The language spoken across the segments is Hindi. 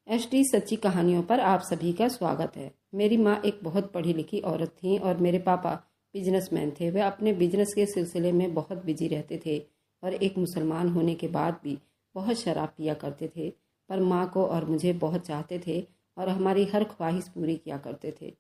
एसटी सच्ची कहानियों पर आप सभी का स्वागत है। मेरी माँ एक बहुत पढ़ी लिखी औरत थी और मेरे पापा बिजनेसमैन थे। वे अपने बिजनेस के सिलसिले में बहुत बिजी रहते थे और एक मुसलमान होने के बाद भी बहुत शराब पिया करते थे। पर माँ को और मुझे बहुत चाहते थे और हमारी हर ख्वाहिश पूरी किया करते थे।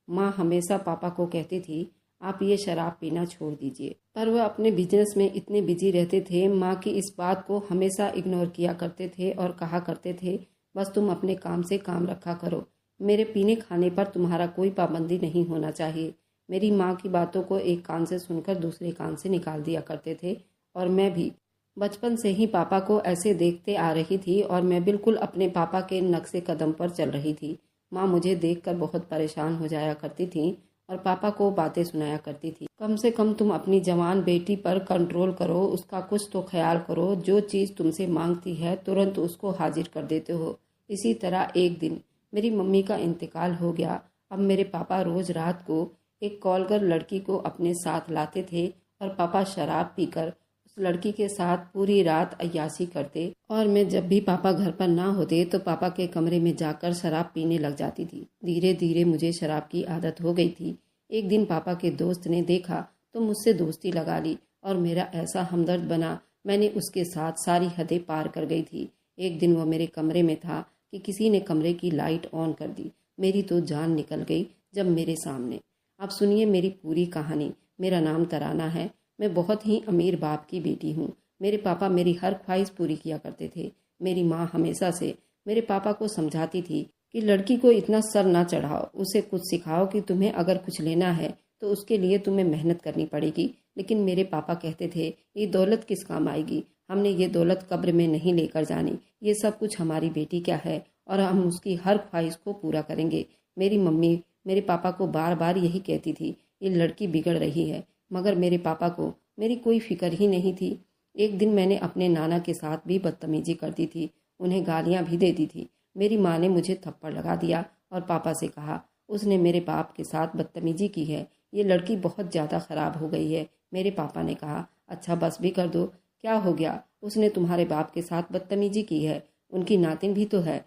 माँ हमेशा पापा को कहती थी, आप ये शराब पीना छोड़ दीजिए, पर वह अपने बिजनेस में इतने बिजी रहते थे। माँ की इस बात को हमेशा इग्नोर किया करते थे और कहा करते थे, बस तुम अपने काम से काम रखा करो, मेरे पीने खाने पर तुम्हारा कोई पाबंदी नहीं होना चाहिए। मेरी माँ की बातों को एक कान से सुनकर दूसरे कान से निकाल दिया करते थे और मैं भी बचपन से ही पापा को ऐसे देखते आ रही थी और मैं बिल्कुल अपने पापा के नक्शे कदम पर चल रही थी। माँ मुझे देखकर बहुत परेशान हो जाया करती थी और पापा को बातें सुनाया करती थी, कम से कम तुम अपनी जवान बेटी पर कंट्रोल करो, उसका कुछ तो ख्याल करो, जो चीज़ तुमसे मांगती है तुरंत उसको हाजिर कर देते हो। इसी तरह एक दिन मेरी मम्मी का इंतकाल हो गया। अब मेरे पापा रोज रात को एक कॉलगर लड़की को अपने साथ लाते थे और पापा शराब पीकर उस लड़की के साथ पूरी रात अय्याशी करते और मैं जब भी पापा घर पर ना होते तो पापा के कमरे में जाकर शराब पीने लग जाती थी। धीरे धीरे मुझे शराब की आदत हो गई थी। एक दिन पापा के दोस्त ने देखा तो मुझसे दोस्ती लगा ली और मेरा ऐसा हमदर्द बना, मैंने उसके साथ सारी हदें पार कर गई थी। एक दिन वो मेरे कमरे में था कि किसी ने कमरे की लाइट ऑन कर दी। मेरी तो जान निकल गई जब मेरे सामने। अब सुनिए मेरी पूरी कहानी। मेरा नाम तराना है। मैं बहुत ही अमीर बाप की बेटी हूँ। मेरे पापा मेरी हर ख्वाहिश पूरी किया करते थे। मेरी माँ हमेशा से मेरे पापा को समझाती थी कि लड़की को इतना सर ना चढ़ाओ, उसे कुछ सिखाओ कि तुम्हें अगर कुछ लेना है तो उसके लिए तुम्हें मेहनत करनी पड़ेगी। लेकिन मेरे पापा कहते थे, ये दौलत किस काम आएगी, हमने ये दौलत कब्र में नहीं लेकर जानी, ये सब कुछ हमारी बेटी क्या है और हम उसकी हर ख्वाहिश को पूरा करेंगे। मेरी मम्मी मेरे पापा को बार बार यही कहती थी, ये लड़की बिगड़ रही है, मगर मेरे पापा को मेरी कोई फिक्र ही नहीं थी। एक दिन मैंने अपने नाना के साथ भी बदतमीजी करती थी, उन्हें गालियाँ भी देती थी। मेरी माँ ने मुझे थप्पड़ लगा दिया और पापा से कहा, उसने मेरे बाप के साथ बदतमीजी की है, ये लड़की बहुत ज़्यादा ख़राब हो गई है। मेरे पापा ने कहा, अच्छा बस भी कर दो, क्या हो गया, उसने तुम्हारे बाप के साथ बदतमीजी की है, उनकी नातिन भी तो है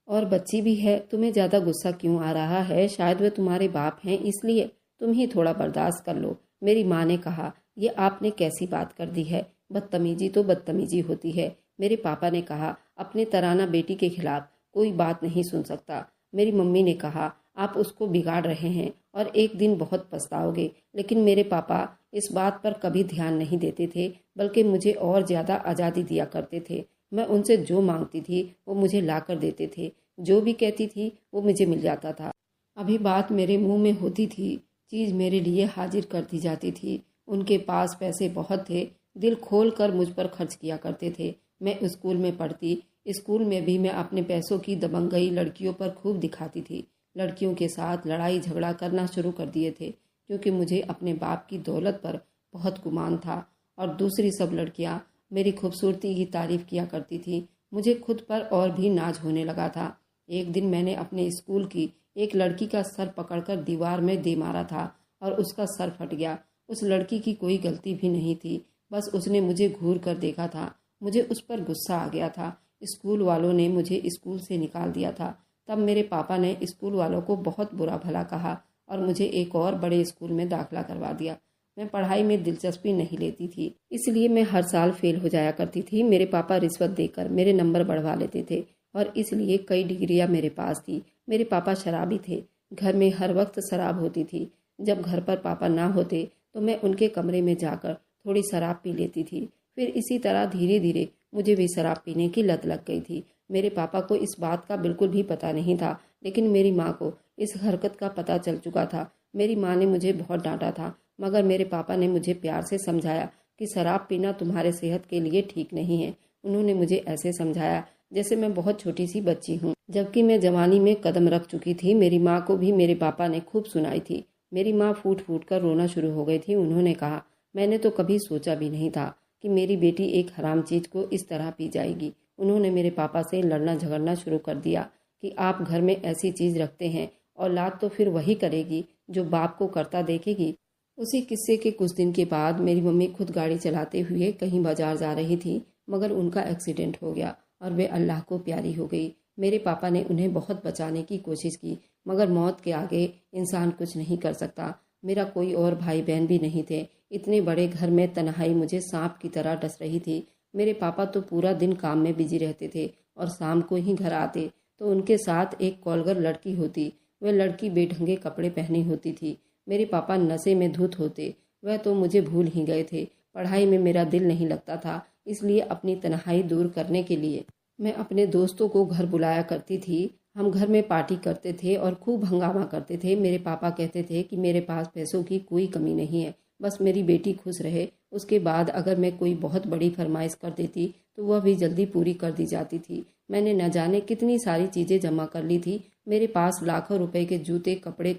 और बच्ची भी है, तुम्हें ज़्यादा गुस्सा क्यों आ रहा है, शायद वे तुम्हारे बाप हैं इसलिए, तुम ही थोड़ा बर्दाश्त कर लो। मेरी माँ ने कहा, ये आपने कैसी बात कर दी है, बदतमीजी तो बदतमीजी होती है। मेरे पापा ने कहा, अपने तराना बेटी के खिलाफ कोई बात नहीं सुन सकता। मेरी मम्मी ने कहा, आप उसको बिगाड़ रहे हैं और एक दिन बहुत पछताओगे। लेकिन मेरे पापा इस बात पर कभी ध्यान नहीं देते थे, बल्कि मुझे और ज़्यादा आज़ादी दिया करते थे। मैं उनसे जो मांगती थी वो मुझे ला कर देते थे, जो भी कहती थी वो मुझे मिल जाता था। अभी बात मेरे मुंह में होती थी, चीज़ मेरे लिए हाजिर कर दी जाती थी। उनके पास पैसे बहुत थे, दिल खोल कर मुझ पर खर्च किया करते थे। मैं स्कूल में पढ़ती, स्कूल में भी मैं अपने पैसों की दबंगई लड़कियों पर खूब दिखाती थी। लड़कियों के साथ लड़ाई झगड़ा करना शुरू कर दिए थे, क्योंकि मुझे अपने बाप की दौलत पर बहुत गुमान था और दूसरी सब लड़कियां मेरी खूबसूरती की तारीफ किया करती थी। मुझे खुद पर और भी नाज होने लगा था। एक दिन मैंने अपने स्कूल की एक लड़की का सर पकड़कर दीवार में दे मारा था और उसका सर फट गया। उस लड़की की कोई गलती भी नहीं थी, बस उसने मुझे घूर कर देखा था। मुझे उस पर गुस्सा आ गया था। स्कूल वालों ने मुझे स्कूल से निकाल दिया था। तब मेरे पापा ने स्कूल वालों को बहुत बुरा भला कहा और मुझे एक और बड़े स्कूल में दाखिला करवा दिया। मैं पढ़ाई में दिलचस्पी नहीं लेती थी, इसलिए मैं हर साल फेल हो जाया करती थी। मेरे पापा रिश्वत देकर मेरे नंबर बढ़वा लेते थे और इसलिए कई डिग्रियां मेरे पास थी। मेरे पापा शराबी थे, घर में हर वक्त शराब होती थी। जब घर पर पापा ना होते तो मैं उनके कमरे में जाकर थोड़ी शराब पी लेती थी। फिर इसी तरह धीरे धीरे मुझे भी शराब पीने की लत लग गई थी। मेरे पापा को इस बात का बिल्कुल भी पता नहीं था, लेकिन मेरी माँ को इस हरकत का पता चल चुका था। मेरी माँ ने मुझे बहुत डांटा था, मगर मेरे पापा ने मुझे प्यार से समझाया कि शराब पीना तुम्हारे सेहत के लिए ठीक नहीं है। उन्होंने मुझे ऐसे समझाया जैसे मैं बहुत छोटी सी बच्ची हूँ, जबकि मैं जवानी में कदम रख चुकी थी। मेरी माँ को भी मेरे पापा ने खूब सुनाई थी। मेरी माँ फूट फूट कर रोना शुरू हो गई थी। उन्होंने कहा, मैंने तो कभी सोचा भी नहीं था कि मेरी बेटी एक हराम चीज़ को इस तरह पी जाएगी। उन्होंने मेरे पापा से लड़ना झगड़ना शुरू कर दिया कि आप घर में ऐसी चीज़ रखते हैं, औलाद तो फिर वही करेगी जो बाप को करता देखेगी। उसी किस्से के कुछ दिन के बाद मेरी मम्मी खुद गाड़ी चलाते हुए कहीं बाजार जा रही थी, मगर उनका एक्सीडेंट हो गया और वे अल्लाह को प्यारी हो गई। मेरे पापा ने उन्हें बहुत बचाने की कोशिश की, मगर मौत के आगे इंसान कुछ नहीं कर सकता। मेरा कोई और भाई बहन भी नहीं थे। इतने बड़े घर में तन्हाई मुझे सांप की तरह डस रही थी। मेरे पापा तो पूरा दिन काम में बिजी रहते थे और शाम को ही घर आते तो उनके साथ एक कॉलगर लड़की होती। वह लड़की बेढंगे कपड़े पहनी होती थी। मेरे पापा नशे में धुत होते। वह तो मुझे भूल ही गए थे। पढ़ाई में मेरा दिल नहीं लगता था, इसलिए अपनी तन्हाई दूर करने के लिए मैं अपने दोस्तों को घर बुलाया करती थी। हम घर में पार्टी करते थे और खूब हंगामा करते थे। मेरे पापा कहते थे कि मेरे पास पैसों की कोई कमी नहीं है, बस मेरी बेटी खुश रहे। उसके बाद अगर मैं कोई बहुत बड़ी फरमाइश कर देती तो वह भी जल्दी पूरी कर दी जाती थी। मैंने न जाने कितनी सारी चीज़ें जमा कर ली थी। मेरे पास लाखों रुपए के जूते, कपड़े,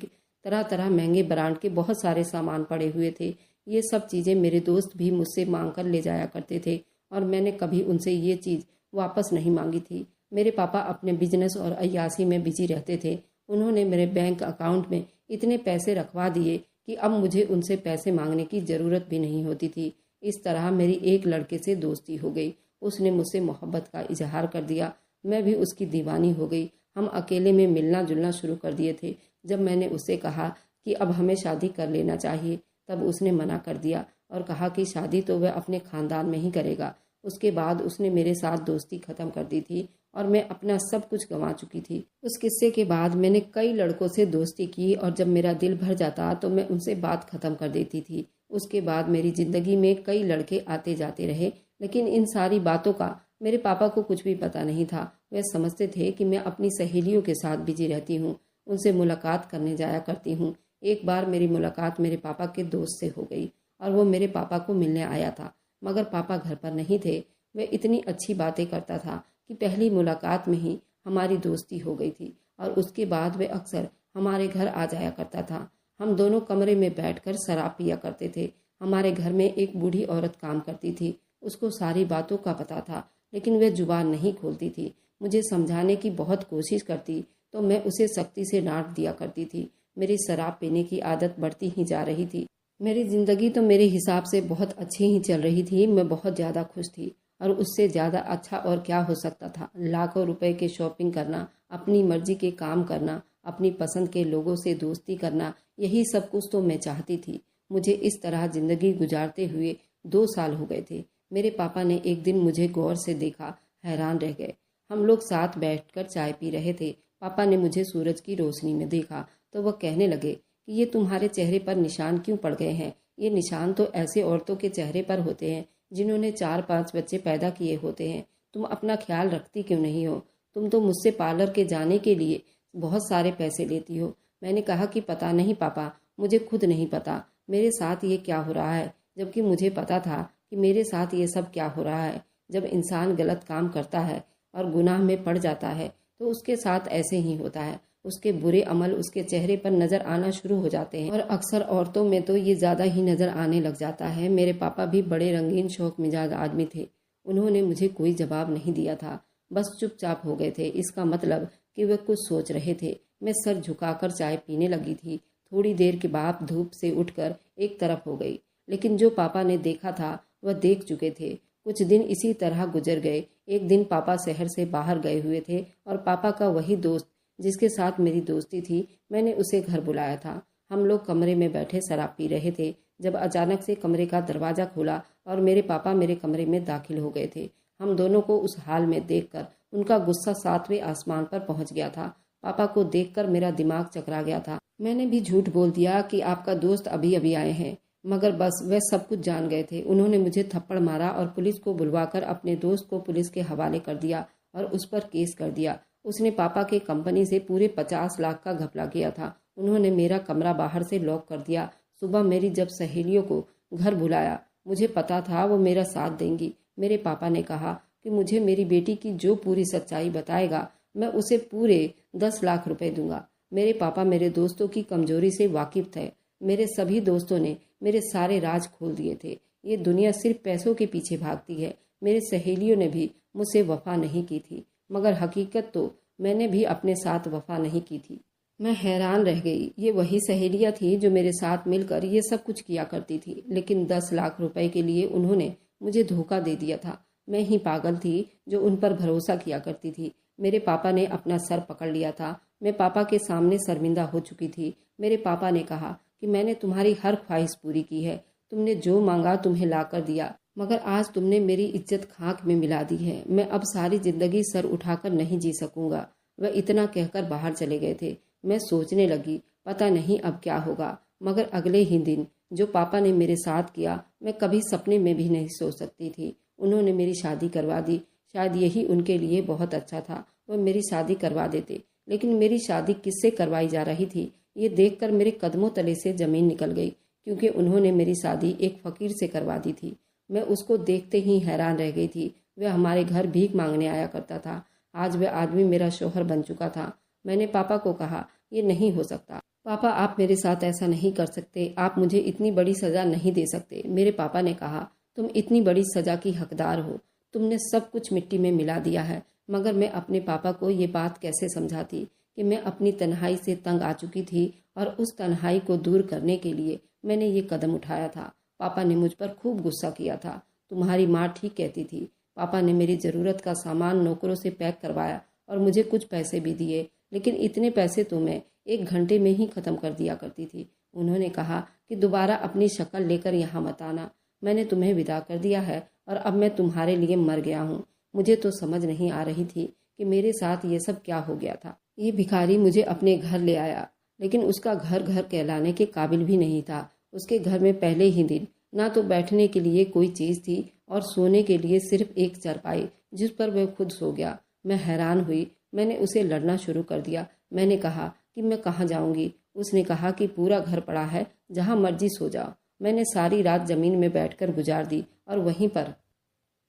तरह तरह महंगे ब्रांड के बहुत सारे सामान पड़े हुए थे। ये सब चीज़ें मेरे दोस्त भी मुझसे मांग कर ले जाया करते थे और मैंने कभी उनसे ये चीज़ वापस नहीं मांगी थी। मेरे पापा अपने बिजनेस और अय्याशी में बिजी रहते थे। उन्होंने मेरे बैंक अकाउंट में इतने पैसे रखवा दिए कि अब मुझे उनसे पैसे मांगने की ज़रूरत भी नहीं होती थी। इस तरह मेरी एक लड़के से दोस्ती हो गई। उसने मुझसे मोहब्बत का इजहार कर दिया। मैं भी उसकी दीवानी हो गई। हम अकेले में मिलना जुलना शुरू कर दिए थे। जब मैंने उससे कहा कि अब हमें शादी कर लेना चाहिए, तब उसने मना कर दिया और कहा कि शादी तो वह अपने खानदान में ही करेगा। उसके बाद उसने मेरे साथ दोस्ती ख़त्म कर दी थी और मैं अपना सब कुछ गंवा चुकी थी। उस किस्से के बाद मैंने कई लड़कों से दोस्ती की और जब मेरा दिल भर जाता तो मैं उनसे बात ख़त्म कर देती थी। उसके बाद मेरी ज़िंदगी में कई लड़के आते जाते रहे, लेकिन इन सारी बातों का मेरे पापा को कुछ भी पता नहीं था। वे समझते थे कि मैं अपनी सहेलियों के साथ बिजी रहती हूँ, उनसे मुलाकात करने जाया करती हूँ। एक बार मेरी मुलाकात मेरे पापा के दोस्त से हो गई और वो मेरे पापा को मिलने आया था, मगर पापा घर पर नहीं थे। वह इतनी अच्छी बातें करता था कि पहली मुलाकात में ही हमारी दोस्ती हो गई थी और उसके बाद वह अक्सर हमारे घर आ जाया करता था। हम दोनों कमरे में बैठकर शराब पिया करते थे। हमारे घर में एक बूढ़ी औरत काम करती थी। उसको सारी बातों का पता था, लेकिन वह जुबान नहीं खोलती थी। मुझे समझाने की बहुत कोशिश करती तो मैं उसे सख्ती से डांट दिया करती थी। मेरी शराब पीने की आदत बढ़ती ही जा रही थी। मेरी ज़िंदगी तो मेरे हिसाब से बहुत अच्छी ही चल रही थी। मैं बहुत ज़्यादा खुश थी और उससे ज़्यादा अच्छा और क्या हो सकता था। लाखों रुपए के शॉपिंग करना, अपनी मर्जी के काम करना, अपनी पसंद के लोगों से दोस्ती करना, यही सब कुछ तो मैं चाहती थी। मुझे इस तरह ज़िंदगी गुजारते हुए 2 साल हो गए थे। मेरे पापा ने एक दिन मुझे गौर से देखा, हैरान रह गए। हम लोग साथ बैठकर चाय पी रहे थे। पापा ने मुझे सूरज की रोशनी में देखा तो वह कहने लगे कि ये तुम्हारे चेहरे पर निशान क्यों पड़ गए हैं? ये निशान तो ऐसे औरतों के चेहरे पर होते हैं जिन्होंने 4-5 बच्चे पैदा किए होते हैं। तुम अपना ख्याल रखती क्यों नहीं हो? तुम तो मुझसे पार्लर के जाने के लिए बहुत सारे पैसे लेती हो। मैंने कहा कि पता नहीं पापा, मुझे खुद नहीं पता मेरे साथ ये क्या हो रहा है, जबकि मुझे पता था कि मेरे साथ ये सब क्या हो रहा है। जब इंसान गलत काम करता है और गुनाह में पड़ जाता है तो उसके साथ ऐसे ही होता है। उसके बुरे अमल उसके चेहरे पर नजर आना शुरू हो जाते हैं और अक्सर औरतों में तो ये ज़्यादा ही नजर आने लग जाता है। मेरे पापा भी बड़े रंगीन शौक मिजाज आदमी थे। उन्होंने मुझे कोई जवाब नहीं दिया था, बस चुपचाप हो गए थे। इसका मतलब कि वे कुछ सोच रहे थे। मैं सर झुकाकर चाय पीने लगी थी। थोड़ी देर के बाद धूप से उठकर एक तरफ हो गई, लेकिन जो पापा ने देखा था वह देख चुके थे। कुछ दिन इसी तरह गुजर गए। एक दिन पापा शहर से बाहर गए हुए थे और पापा का वही दोस्त जिसके साथ मेरी दोस्ती थी, मैंने उसे घर बुलाया था। हम लोग कमरे में बैठे शराब पी रहे थे जब अचानक से कमरे का दरवाज़ा खुला और मेरे पापा मेरे कमरे में दाखिल हो गए थे। हम दोनों को उस हाल में देखकर उनका गुस्सा 7वें आसमान पर पहुंच गया था। पापा को देखकर मेरा दिमाग चकरा गया था। मैंने भी झूठ बोल दिया कि आपका दोस्त अभी अभी आए हैं, मगर बस वह सब कुछ जान गए थे। उन्होंने मुझे थप्पड़ मारा और पुलिस को बुलवाकर अपने दोस्त को पुलिस के हवाले कर दिया और उस पर केस कर दिया। उसने पापा के कंपनी से पूरे 50 लाख का घपला किया था। उन्होंने मेरा कमरा बाहर से लॉक कर दिया। सुबह मेरी जब सहेलियों को घर बुलाया, मुझे पता था वो मेरा साथ देंगी। मेरे पापा ने कहा कि मुझे मेरी बेटी की जो पूरी सच्चाई बताएगा मैं उसे पूरे 10 लाख रुपए दूंगा। मेरे पापा मेरे दोस्तों की कमजोरी से वाकिफ थे। मेरे सभी दोस्तों ने मेरे सारे राज खोल दिए थे। ये दुनिया सिर्फ पैसों के पीछे भागती है। मेरे सहेलियों ने भी मुझसे वफा नहीं की थी, मगर हकीकत तो मैंने भी अपने साथ वफा नहीं की थी। मैं हैरान रह गई। ये वही सहेलियां थी जो मेरे साथ मिलकर ये सब कुछ किया करती थी, लेकिन 10 लाख रुपए के लिए उन्होंने मुझे धोखा दे दिया था। मैं ही पागल थी जो उन पर भरोसा किया करती थी। मेरे पापा ने अपना सर पकड़ लिया था। मैं पापा के सामने शर्मिंदा हो चुकी थी। मेरे पापा ने कहा कि मैंने तुम्हारी हर ख्वाहिश पूरी की है, तुमने जो मांगा तुम्हें ला कर दिया, मगर आज तुमने मेरी इज्जत खाक में मिला दी है। मैं अब सारी जिंदगी सर उठाकर नहीं जी सकूंगा। वह इतना कहकर बाहर चले गए थे। मैं सोचने लगी, पता नहीं अब क्या होगा। मगर अगले ही दिन जो पापा ने मेरे साथ किया, मैं कभी सपने में भी नहीं सोच सकती थी। उन्होंने मेरी शादी करवा दी। शायद यही उनके लिए बहुत अच्छा था, वह मेरी शादी करवा देते। लेकिन मेरी शादी किससे करवाई जा रही थी, ये देखकर मेरे कदमों तले से जमीन निकल गई, क्योंकि उन्होंने मेरी शादी एक फकीर से करवा दी थी। मैं उसको देखते ही हैरान रह गई थी। वह हमारे घर भीख मांगने आया करता था। आज वह आदमी मेरा शौहर बन चुका था। मैंने पापा को कहा, ये नहीं हो सकता पापा, आप मेरे साथ ऐसा नहीं कर सकते, आप मुझे इतनी बड़ी सजा नहीं दे सकते। मेरे पापा ने कहा, तुम इतनी बड़ी सजा की हकदार हो, तुमने सब कुछ मिट्टी में मिला दिया है। मगर मैं अपने पापा को ये बात कैसे समझाती कि मैं अपनी तन्हाई से तंग आ चुकी थी और उस तन्हाई को दूर करने के लिए मैंने ये कदम उठाया था। पापा ने मुझ पर खूब गुस्सा किया था। तुम्हारी माँ ठीक कहती थी। पापा ने मेरी ज़रूरत का सामान नौकरों से पैक करवाया और मुझे कुछ पैसे भी दिए, लेकिन इतने पैसे तो मैं 1 घंटे में ही ख़त्म कर दिया करती थी। उन्होंने कहा कि दोबारा अपनी शक्ल लेकर यहाँ मत आना। मैंने तुम्हें विदा कर दिया है और अब मैं तुम्हारे लिए मर गया हूँ। मुझे तो समझ नहीं आ रही थी कि मेरे साथ ये सब क्या हो गया था। ये भिखारी मुझे अपने घर ले आया, लेकिन उसका घर घर कहलाने के काबिल भी नहीं था। उसके घर में पहले ही दिन ना तो बैठने के लिए कोई चीज़ थी और सोने के लिए सिर्फ एक चारपाई, जिस पर वह खुद सो गया। मैं हैरान हुई। मैंने उसे लड़ना शुरू कर दिया। मैंने कहा कि मैं कहाँ जाऊँगी। उसने कहा कि पूरा घर पड़ा है, जहाँ मर्जी सो जाओ। मैंने सारी रात ज़मीन में बैठकर गुजार दी और वहीं पर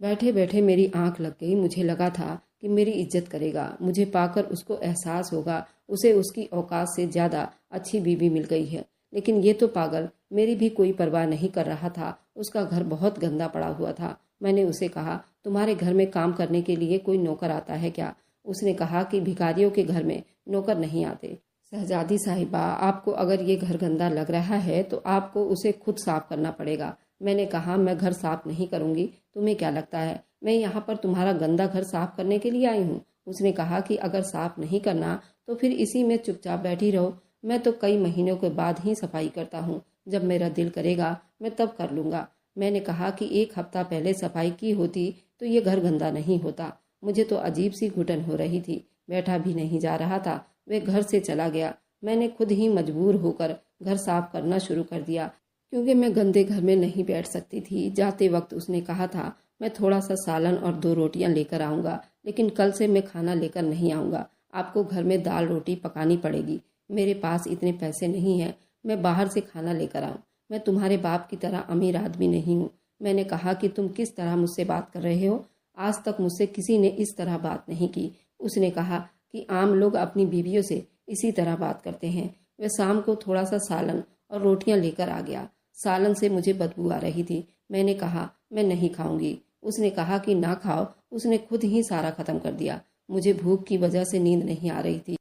बैठे बैठे मेरी आंख लग गई। मुझे लगा था कि मेरी इज्जत करेगा, मुझे पाकर उसको एहसास होगा उसे उसकी औकात से ज़्यादा अच्छी बीवी मिल गई है। लेकिन ये तो पागल मेरी भी कोई परवाह नहीं कर रहा था। उसका घर बहुत गंदा पड़ा हुआ था। मैंने उसे कहा, तुम्हारे घर में काम करने के लिए कोई नौकर आता है क्या? उसने कहा कि भिखारियों के घर में नौकर नहीं आते। शहजादी साहिबा, आपको अगर ये घर गंदा लग रहा है तो आपको उसे खुद साफ करना पड़ेगा। मैंने कहा, मैं घर साफ नहीं करूँगी, तुम्हें क्या लगता है मैं यहाँ पर तुम्हारा गंदा घर साफ करने के लिए आई हूँ? उसने कहा कि अगर साफ नहीं करना तो फिर इसी में चुपचाप बैठी रहो। मैं तो कई महीनों के बाद ही सफाई करता हूँ, जब मेरा दिल करेगा मैं तब कर लूँगा। मैंने कहा कि 1 हफ्ता पहले सफाई की होती तो ये घर गंदा नहीं होता। मुझे तो अजीब सी घुटन हो रही थी, बैठा भी नहीं जा रहा था। वह घर से चला गया। मैंने खुद ही मजबूर होकर घर साफ करना शुरू कर दिया, क्योंकि मैं गंदे घर में नहीं बैठ सकती थी। जाते वक्त उसने कहा था, मैं थोड़ा सा सालन और 2 रोटियां लेकर आऊँगा, लेकिन कल से मैं खाना लेकर नहीं आऊँगा। आपको घर में दाल रोटी पकानी पड़ेगी। मेरे पास इतने पैसे नहीं हैं मैं बाहर से खाना लेकर आऊँ। मैं तुम्हारे बाप की तरह अमीर आदमी नहीं हूँ। मैंने कहा कि तुम किस तरह मुझसे बात कर रहे हो? आज तक मुझसे किसी ने इस तरह बात नहीं की। उसने कहा कि आम लोग अपनी बीवियों से इसी तरह बात करते हैं। वह शाम को थोड़ा सा सालन और रोटियां लेकर आ गया। सालन से मुझे बदबू आ रही थी। मैंने कहा, मैं नहीं खाऊंगी। उसने कहा कि ना खाओ। उसने खुद ही सारा खत्म कर दिया। मुझे भूख की वजह से नींद नहीं आ रही थी।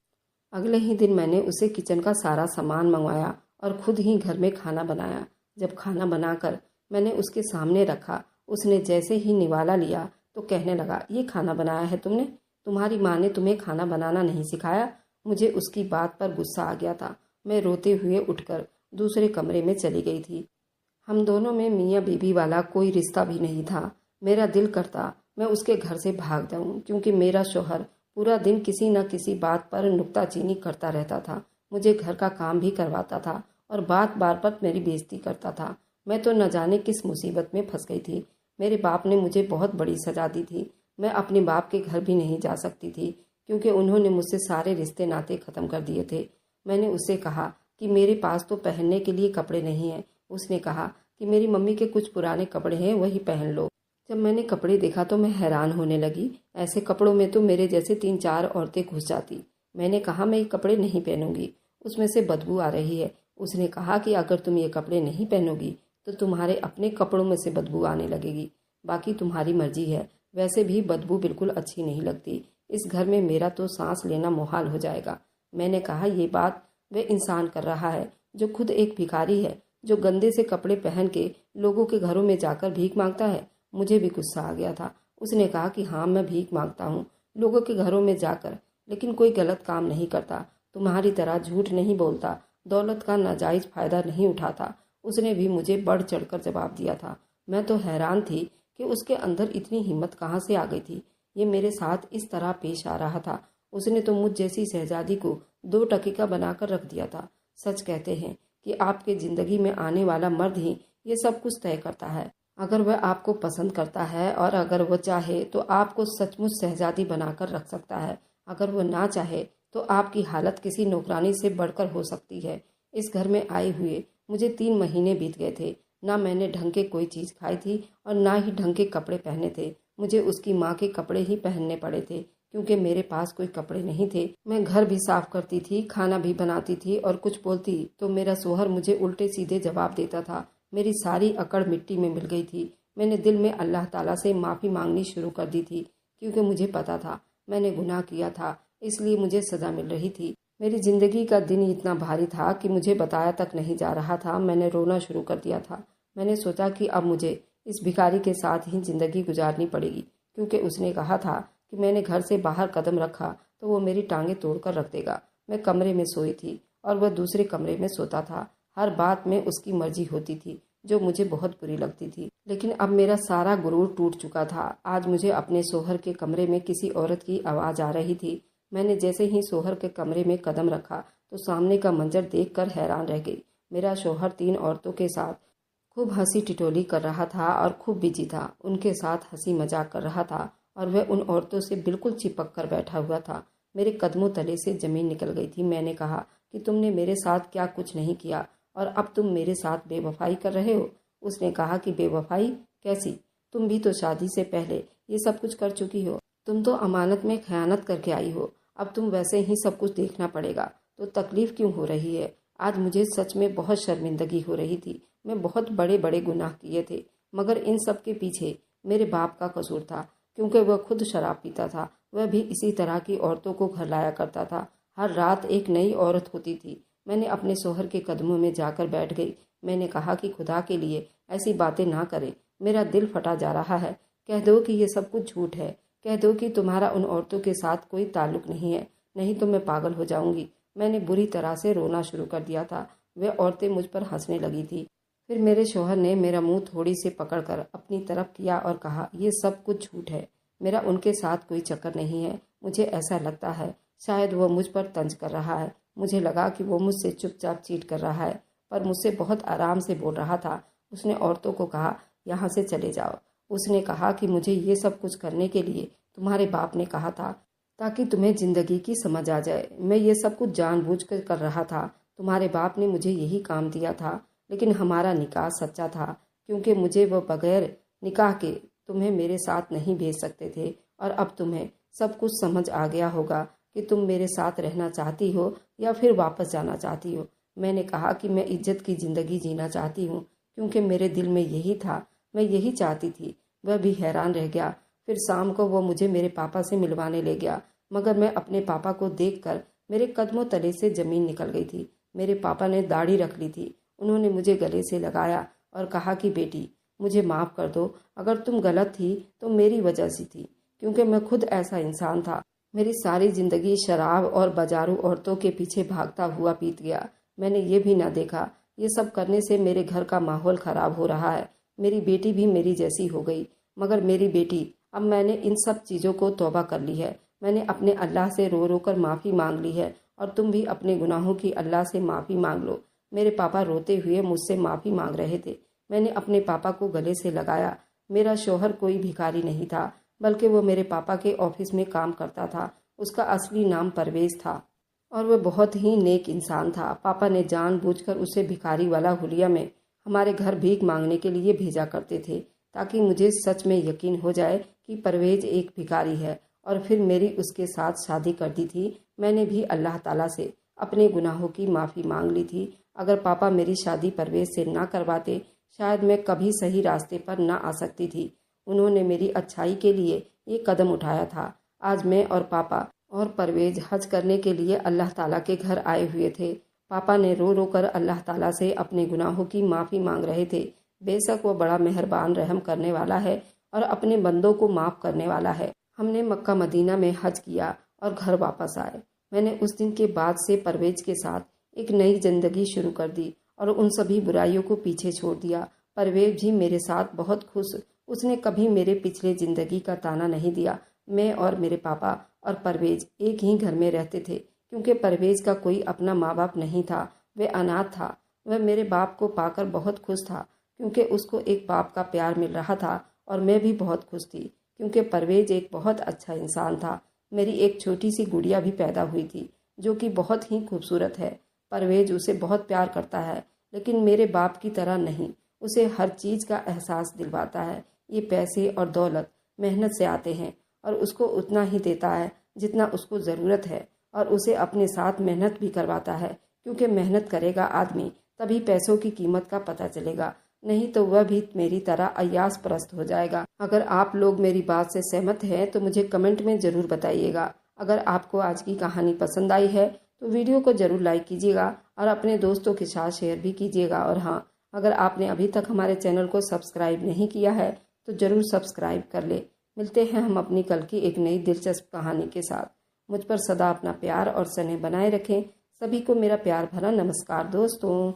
अगले ही दिन मैंने उसे किचन का सारा सामान मंगवाया और खुद ही घर में खाना बनाया। जब खाना बनाकर मैंने उसके सामने रखा, उसने जैसे ही निवाला लिया तो कहने लगा, ये खाना बनाया है तुमने? तुम्हारी माँ ने तुम्हें खाना बनाना नहीं सिखाया? मुझे उसकी बात पर गुस्सा आ गया था। मैं रोते हुए उठकर दूसरे कमरे में चली गई थी। हम दोनों में मियाँ बीवी वाला कोई रिश्ता भी नहीं था। मेरा दिल करता मैं उसके घर से भाग जाऊं, क्योंकि मेरा शौहर पूरा दिन किसी न किसी बात पर नुक्ताचीनी करता रहता था। मुझे घर का काम भी करवाता था और बात बार पर मेरी बेइज्जती करता था। मैं तो न जाने किस मुसीबत में फंस गई थी। मेरे बाप ने मुझे बहुत बड़ी सजा दी थी। मैं अपने बाप के घर भी नहीं जा सकती थी, क्योंकि उन्होंने मुझसे सारे रिश्ते नाते ख़त्म कर दिए थे। मैंने उससे कहा कि मेरे पास तो पहनने के लिए कपड़े नहीं हैं। उसने कहा कि मेरी मम्मी के कुछ पुराने कपड़े हैं, वही पहन लो। जब मैंने कपड़े देखा तो मैं हैरान होने लगी। ऐसे कपड़ों में तो मेरे जैसे 3-4 औरतें घुस जाती। मैंने कहा, मैं ये कपड़े नहीं पहनूंगी, उसमें से बदबू आ रही है। उसने कहा कि अगर तुम ये कपड़े नहीं पहनोगी तो तुम्हारे अपने कपड़ों में से बदबू आने लगेगी। बाकी तुम्हारी मर्जी है। वैसे भी बदबू बिल्कुल अच्छी नहीं लगती। इस घर में मेरा तो सांस लेना मुहाल हो जाएगा। मैंने कहा, ये बात वह इंसान कर रहा है जो खुद एक भिखारी है, जो गंदे से कपड़े पहन के लोगों के घरों में जाकर भीख मांगता है। मुझे भी गुस्सा आ गया था। उसने कहा कि हाँ, मैं भीख मांगता हूँ, लोगों के घरों में जाकर, लेकिन कोई गलत काम नहीं करता, तुम्हारी तरह झूठ नहीं बोलता, दौलत का नाजायज फायदा नहीं उठाता। उसने भी मुझे बढ़ चढ़कर जवाब दिया था। मैं तो हैरान थी कि उसके अंदर इतनी हिम्मत कहाँ से आ गई थी। ये मेरे साथ इस तरह पेश आ रहा था। उसने तो मुझ जैसी शहजादी को 2 टके का बनाकर रख दिया था। सच कहते हैं कि आपके जिंदगी में आने वाला मर्द ही ये सब कुछ तय करता है। अगर वह आपको पसंद करता है और अगर वह चाहे तो आपको सचमुच शहजादी बनाकर रख सकता है। अगर वह ना चाहे तो आपकी हालत किसी नौकरानी से बढ़कर हो सकती है। इस घर में आए हुए मुझे 3 महीने बीत गए थे। ना मैंने ढंग के कोई चीज़ खाई थी और ना ही ढंग के कपड़े पहने थे। मुझे उसकी माँ के कपड़े ही पहनने पड़े थे क्योंकि मेरे पास कोई कपड़े नहीं थे। मैं घर भी साफ करती थी, खाना भी बनाती थी और कुछ बोलती तो मेरा शोहर मुझे उल्टे सीधे जवाब देता था। मेरी सारी अकड़ मिट्टी में मिल गई थी। मैंने दिल में अल्लाह ताला से माफ़ी मांगनी शुरू कर दी थी क्योंकि मुझे पता था मैंने गुनाह किया था, इसलिए मुझे सज़ा मिल रही थी। मेरी ज़िंदगी का दिन इतना भारी था कि मुझे बताया तक नहीं जा रहा था। मैंने रोना शुरू कर दिया था। मैंने सोचा कि अब मुझे इस भिखारी के साथ ही ज़िंदगी गुजारनी पड़ेगी क्योंकि उसने कहा था कि मैंने घर से बाहर कदम रखा तो वो मेरी टांगें तोड़कर रख देगा। मैं कमरे में सोई थी और वह दूसरे कमरे में सोता था। हर बात में उसकी मर्जी होती थी जो मुझे बहुत बुरी लगती थी। लेकिन अब मेरा सारा गुरूर टूट चुका था। आज मुझे अपने शोहर के कमरे में किसी औरत की आवाज़ आ रही थी। मैंने जैसे ही शोहर के कमरे में कदम रखा तो सामने का मंजर देखकर हैरान रह गई। मेरा शोहर 3 औरतों के साथ खूब हंसी टिटोली कर रहा था और खूब बिजी था। उनके साथ हंसी मजाक कर रहा था और वह उन औरतों से बिल्कुल चिपक कर बैठा हुआ था। मेरे कदमों तले से ज़मीन निकल गई थी। मैंने कहा कि तुमने मेरे साथ क्या कुछ नहीं किया और अब तुम मेरे साथ बेवफाई कर रहे हो। उसने कहा कि बेवफाई कैसी? तुम भी तो शादी से पहले ये सब कुछ कर चुकी हो। तुम तो अमानत में खयानत करके आई हो। अब तुम वैसे ही सब कुछ देखना पड़ेगा, तो तकलीफ क्यों हो रही है? आज मुझे सच में बहुत शर्मिंदगी हो रही थी। मैं बहुत बड़े बड़े गुनाह किए थे, मगर इन सब के पीछे मेरे बाप का कसूर था क्योंकि वह खुद शराब पीता था। वह भी इसी तरह की औरतों को घर लाया करता था। हर रात एक नई औरत होती थी। मैंने अपने शोहर के कदमों में जाकर बैठ गई। मैंने कहा कि खुदा के लिए ऐसी बातें ना करें, मेरा दिल फटा जा रहा है। कह दो कि ये सब कुछ झूठ है। कह दो कि तुम्हारा उन औरतों के साथ कोई ताल्लुक नहीं है, नहीं तो मैं पागल हो जाऊंगी। मैंने बुरी तरह से रोना शुरू कर दिया था। वे औरतें मुझ पर हंसने लगी थी। फिर मेरे शोहर ने मेरा मुंह थोड़ी से पकड़कर अपनी तरफ किया और कहा, ये सब कुछ झूठ है। मेरा उनके साथ कोई चक्कर नहीं है। मुझे ऐसा लगता है शायद वो मुझ पर तंज कर रहा है। मुझे लगा कि वो मुझसे चुपचाप चीट कर रहा है, पर मुझसे बहुत आराम से बोल रहा था। उसने औरतों को कहा, यहाँ से चले जाओ। उसने कहा कि मुझे ये सब कुछ करने के लिए तुम्हारे बाप ने कहा था ताकि तुम्हें जिंदगी की समझ आ जाए। मैं ये सब कुछ जानबूझकर कर रहा था। तुम्हारे बाप ने मुझे यही काम दिया था, लेकिन हमारा निकाह सच्चा था क्योंकि मुझे वो बगैर निकाह के तुम्हें मेरे साथ नहीं भेज सकते थे। और अब तुम्हें सब कुछ समझ आ गया होगा कि तुम मेरे साथ रहना चाहती हो या फिर वापस जाना चाहती हो। मैंने कहा कि मैं इज्जत की ज़िंदगी जीना चाहती हूँ क्योंकि मेरे दिल में यही था, मैं यही चाहती थी। वह भी हैरान रह गया। फिर शाम को वो मुझे मेरे पापा से मिलवाने ले गया, मगर मैं अपने पापा को देखकर मेरे कदमों तले से ज़मीन निकल गई थी। मेरे पापा ने दाढ़ी रख ली थी। उन्होंने मुझे गले से लगाया और कहा कि बेटी, मुझे माफ़ कर दो। अगर तुम गलत थी तो मेरी वजह से थी, क्योंकि मैं खुद ऐसा इंसान था। मेरी सारी ज़िंदगी शराब और बाजारू औरतों के पीछे भागता हुआ बीत गया। मैंने ये भी ना देखा ये सब करने से मेरे घर का माहौल ख़राब हो रहा है। मेरी बेटी भी मेरी जैसी हो गई। मगर मेरी बेटी, अब मैंने इन सब चीज़ों को तौबा कर ली है। मैंने अपने अल्लाह से रो रो कर माफ़ी मांग ली है और तुम भी अपने गुनाहों की अल्लाह से माफ़ी मांग लो। मेरे पापा रोते हुए मुझसे माफ़ी मांग रहे थे। मैंने अपने पापा को गले से लगाया। मेरा शौहर कोई भिखारी नहीं था, बल्कि वो मेरे पापा के ऑफिस में काम करता था। उसका असली नाम परवेज़ था और वह बहुत ही नेक इंसान था। पापा ने जानबूझकर उसे भिखारी वाला हुलिया में हमारे घर भीख मांगने के लिए भेजा करते थे ताकि मुझे सच में यकीन हो जाए कि परवेज़ एक भिखारी है। और फिर मेरी उसके साथ शादी कर दी थी। मैंने भी अल्लाह ताला से अपने गुनाहों की माफ़ी मांग ली थी। अगर पापा मेरी शादी परवेज़ से ना करवाते, शायद मैं कभी सही रास्ते पर ना आ सकती थी। उन्होंने मेरी अच्छाई के लिए ये कदम उठाया था। आज मैं और पापा और परवेज़ हज करने के लिए अल्लाह ताला के घर आए हुए थे। पापा ने रो रो कर अल्लाह ताला से अपने गुनाहों की माफ़ी मांग रहे थे। बेशक वो बड़ा मेहरबान रहम करने वाला है और अपने बंदों को माफ़ करने वाला है। हमने मक्का मदीना में हज किया और घर वापस आए। मैंने उस दिन के बाद से परवेज के साथ एक नई जिंदगी शुरू कर दी और उन सभी बुराइयों को पीछे छोड़ दिया। परवेज भी मेरे साथ बहुत खुश। उसने कभी मेरे पिछले जिंदगी का ताना नहीं दिया। मैं और मेरे पापा और परवेज एक ही घर में रहते थे, क्योंकि परवेज का कोई अपना माँ बाप नहीं था। वह अनाथ था। वह मेरे बाप को पाकर बहुत खुश था, क्योंकि उसको एक बाप का प्यार मिल रहा था, और मैं भी बहुत खुश थी, क्योंकि परवेज एक बहुत अच्छा इंसान था। मेरी एक छोटी सी गुड़िया भी पैदा हुई थी, जो कि बहुत ही खूबसूरत है। परवेज उसे बहुत प्यार करता है, लेकिन मेरे बाप की तरह नहीं। उसे हर चीज़ का एहसास दिलवाता है। ये पैसे और दौलत मेहनत से आते हैं, और उसको उतना ही देता है जितना उसको ज़रूरत है, और उसे अपने साथ मेहनत भी करवाता है, क्योंकि मेहनत करेगा आदमी तभी पैसों की कीमत का पता चलेगा, नहीं तो वह भी मेरी तरह अय्यास परस्त हो जाएगा। अगर आप लोग मेरी बात से सहमत हैं तो मुझे कमेंट में ज़रूर बताइएगा। अगर आपको आज की कहानी पसंद आई है तो वीडियो को ज़रूर लाइक कीजिएगा और अपने दोस्तों के साथ शेयर भी कीजिएगा। और हाँ, अगर आपने अभी तक हमारे चैनल को सब्सक्राइब नहीं किया है तो ज़रूर सब्सक्राइब कर ले। मिलते हैं हम अपनी कल की एक नई दिलचस्प कहानी के साथ। मुझ पर सदा अपना प्यार और स्नेह बनाए रखें। सभी को मेरा प्यार भरा नमस्कार दोस्तों।